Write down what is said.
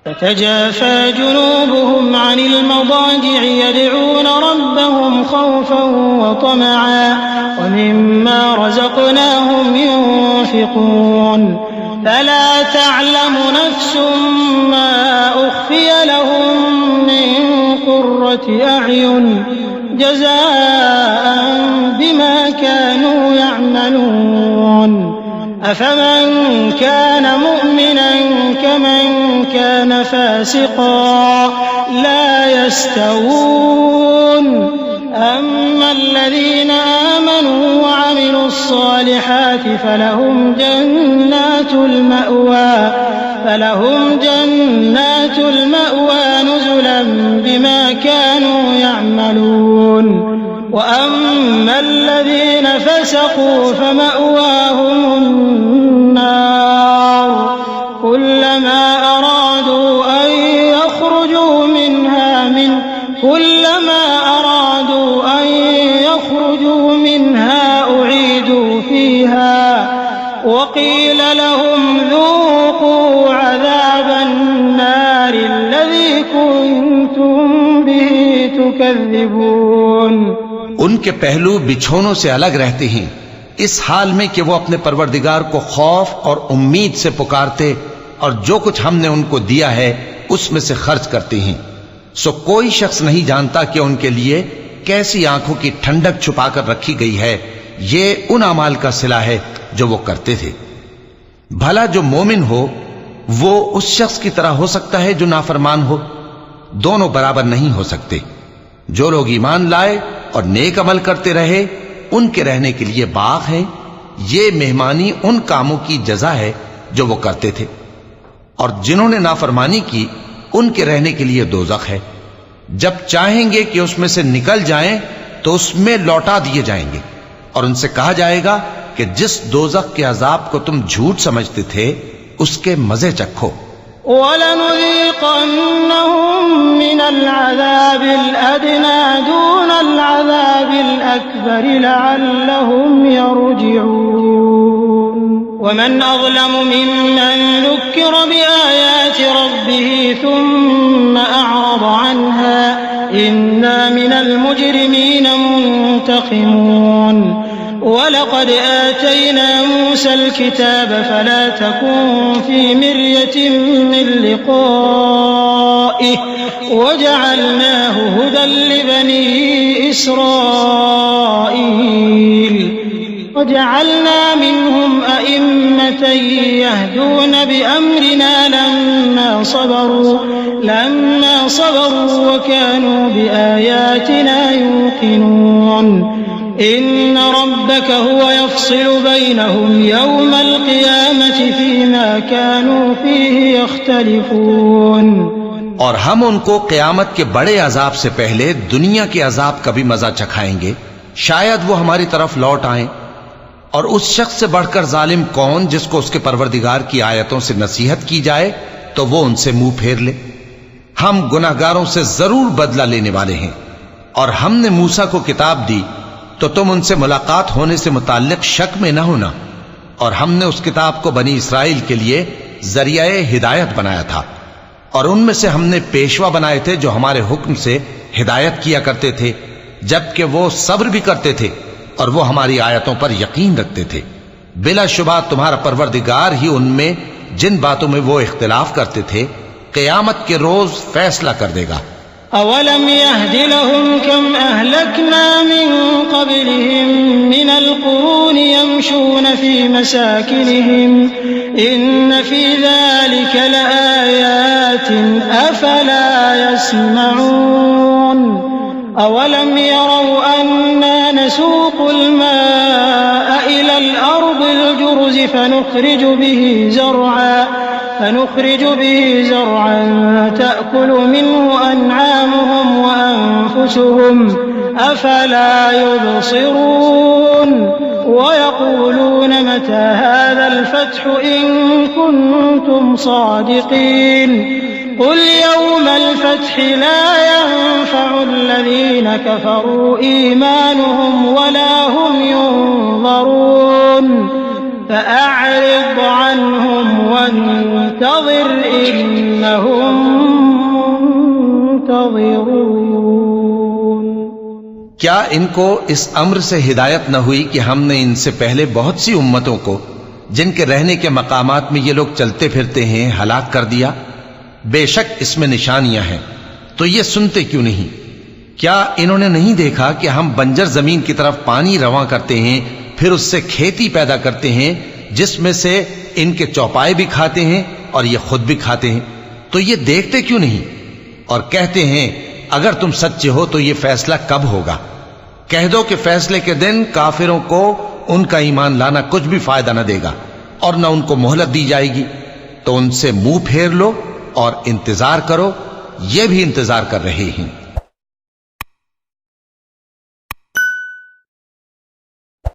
تتجافى جنوبهم عن المضاجع يدعون ربهم خوفا وطمعا ومما رزقناهم ينفقون فلا تعلم نفس ما أخفي لهم من قرة أعين جزاء بما كانوا يعملون أفمن كان مؤمنا كمن كان فاسقا لا يستوون أما الذين آمنوا وعملوا الصالحات فلهم جنات المأوى نزلا بما كانوا يعملون وأما الذين فسقوا فمأواهم النار كلما أرادوا أن يخرجوا منها أعيدوا فيها وقيل لهم ذوقوا عذاب النار الذي كنتم به تكذبون. ان کے پہلو بچھونوں سے الگ رہتے ہیں اس حال میں کہ وہ اپنے پروردگار کو خوف اور امید سے پکارتے اور جو کچھ ہم نے ان کو دیا ہے اس میں سے خرچ کرتے ہیں. سو کوئی شخص نہیں جانتا کہ ان کے لیے کیسی آنکھوں کی ٹھنڈک چھپا کر رکھی گئی ہے. یہ ان اعمال کا صلہ ہے جو وہ کرتے تھے. بھلا جو مومن ہو وہ اس شخص کی طرح ہو سکتا ہے جو نافرمان ہو؟ دونوں برابر نہیں ہو سکتے. جو لوگ ایمان لائے اور نیک عمل کرتے رہے ان کے رہنے کے لیے باغ ہیں. یہ مہمانی ان کاموں کی جزا ہے جو وہ کرتے تھے. اور جنہوں نے نافرمانی کی ان کے رہنے کے لیے دوزخ ہے. جب چاہیں گے کہ اس میں سے نکل جائیں تو اس میں لوٹا دیے جائیں گے اور ان سے کہا جائے گا کہ جس دوزخ کے عذاب کو تم جھوٹ سمجھتے تھے اس کے مزے چکھو. وَلَنُذِيقَنَّهُم مِّنَ الْعَذَابِ الْأَدْنَىٰ دُونَ الْعَذَابِ الْأَكْبَرِ لَعَلَّهُمْ يَرْجِعُونَ. وَمَنْ أَظْلَمُ مِمَّن ذُكِّرَ بِآيَاتِ رَبِّهِ ثُمَّ أَعْرَضَ عَنْهَا إِنَّا مِنَ الْمُجْرِمِينَ مُنْتَقِمُونَ. وَلَقَدْ آتَيْنَا مُوسَى الْكِتَابَ فَلَا تَكُنْ فِي مِرْيَةٍ مِّن لِّقَائِهِ وَجَعَلْنَاهُ هُدًى لِّبَنِي إِسْرَائِيلَ. وَجَعَلْنَا مِنْهُمْ أَئِمَّةً يَهْدُونَ بِأَمْرِنَا لَمَّا صَبَرُوا وَكَانُوا بِآيَاتِنَا يُوقِنُونَ. إِنَّ رَبَّكَ هُوَ يَفْصِلُ بَيْنَهُمْ يَوْمَ الْقِيَامَةِ فِيمَا كَانُوا فِيهِ يَخْتَلِفُونَ. اور ہم ان کو قیامت کے بڑے عذاب سے پہلے دنیا کے عذاب کا بھی مزہ چکھائیں گے. شاید وہ ہماری طرف لوٹ آئیں. اور اس شخص سے بڑھ کر ظالم کون جس کو اس کے پروردگار کی آیتوں سے نصیحت کی جائے تو وہ ان سے منہ پھیر لے. ہم گناہگاروں سے ضرور بدلہ لینے والے ہیں. اور ہم نے موسیٰ کو کتاب دی تو تم ان سے ملاقات ہونے سے متعلق شک میں نہ ہونا. اور ہم نے اس کتاب کو بنی اسرائیل کے لیے ذریعہ ہدایت بنایا تھا. اور ان میں سے ہم نے پیشوا بنائے تھے جو ہمارے حکم سے ہدایت کیا کرتے تھے جبکہ وہ صبر بھی کرتے تھے اور وہ ہماری آیتوں پر یقین رکھتے تھے. بلا شبہ تمہارا پروردگار ہی ان میں جن باتوں میں وہ اختلاف کرتے تھے قیامت کے روز فیصلہ کر دے گا. أَوَلَمْ يَهْدِ لَهُمْ كَمْ أَهْلَكْنَا مِنْ قَبْلِهِمْ مِنَ الْقُرُونِ يَمْشُونَ فِي مَسَاكِنِهِمْ إِنَّ فِي ذَلِكَ لَآيَاتٍ أَفَلَا يَسْمَعُونَ. أَوَلَمْ يَرَوْا أَنَّا نَسُوقُ الْمَاءَ إِلَى الْأَرْضِ الْجُرُزِ فَنُخْرِجُ بِهِ زَرْعًا تَأْكُلُ مِنْهُ أَنْعَامُهُمْ وَأَنفُسُهُمْ أَفَلَا يُبْصِرُونَ. وَيَقُولُونَ مَتَى هَذَا الْفَتْحُ إِن كُنتُمْ صَادِقِينَ. قُلْ يَوْمَ الْفَتْحِ لَا يَنفَعُ الَّذِينَ كَفَرُوا إِيمَانُهُمْ وَلَا هُمْ يُنظَرُونَ. فَأَعْرِضْ عَنْهُمْ وَانتَظِرْ إِنَّهُمْ کیا ان کو اس امر سے ہدایت نہ ہوئی کہ ہم نے ان سے پہلے بہت سی امتوں کو جن کے رہنے کے مقامات میں یہ لوگ چلتے پھرتے ہیں ہلاک کر دیا؟ بے شک اس میں نشانیاں ہیں، تو یہ سنتے کیوں نہیں؟ کیا انہوں نے نہیں دیکھا کہ ہم بنجر زمین کی طرف پانی رواں کرتے ہیں، پھر اس سے کھیتی پیدا کرتے ہیں جس میں سے ان کے چوپائے بھی کھاتے ہیں اور یہ خود بھی کھاتے ہیں؟ تو یہ دیکھتے کیوں نہیں؟ اور کہتے ہیں اگر تم سچے ہو تو یہ فیصلہ کب ہوگا؟ کہہ دو کہ فیصلے کے دن کافروں کو ان کا ایمان لانا کچھ بھی فائدہ نہ دے گا اور نہ ان کو مہلت دی جائے گی، تو ان سے منہ پھیر لو اور انتظار کرو، یہ بھی انتظار کر رہے ہیں۔